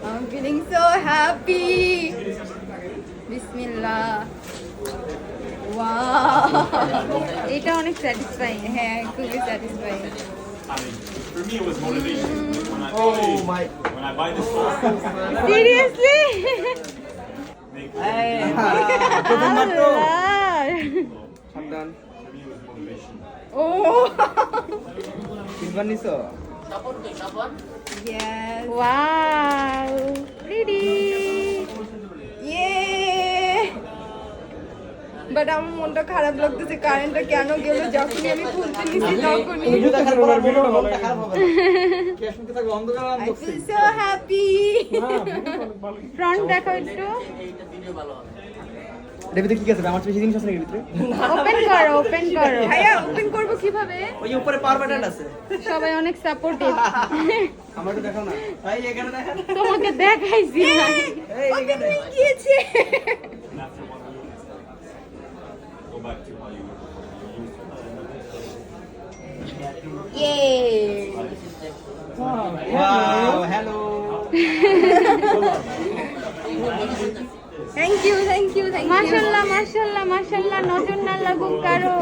I'm feeling so happy. Bismillah. Wow. এটা অনেক satisfying. হ্যাঁ, খুবই satisfying. I mean, for me, it was motivation. When I buy this stuff, Seriously? make Allah. সাবধান for me, it was motivation. Oh. তিনবার নিছো Yes. Wow. Pretty. Yeah. But আমার মনটা খারাপ লাগতেছে, কারেন্টটা কেন গেল যখনই আমি খুলতে নিছি তখনই। ভিডিও দেখার পর আর মনটা খারাপ হবে না কে শুনতে থাকবে অন্ধকার I unboxing feel so happy. Front দেখো একটু। এটা ভিতরে কি আছে আমার বেশি জিনিস আছে নাকি ভিতরে ওপেন করো, ওপেন করো। ভাইয়া ওপেন করব কিভাবে? ওই উপরে পাওয়ার বাটন আছে সবাই অনেক সাপোর্টিভ। আমাকে দেখাও না ভাই এখানে দেখেন তোমাকে দেখাইছি না। এই এখানে গিয়েছে। And after 1 week, go back to how you used to. Yay. Wow hello Thank you, thank you, thank you. মাশাআল্লাহ, মাশাআল্লাহ, মাশাআল্লাহ, নজর না লাগুক কারো।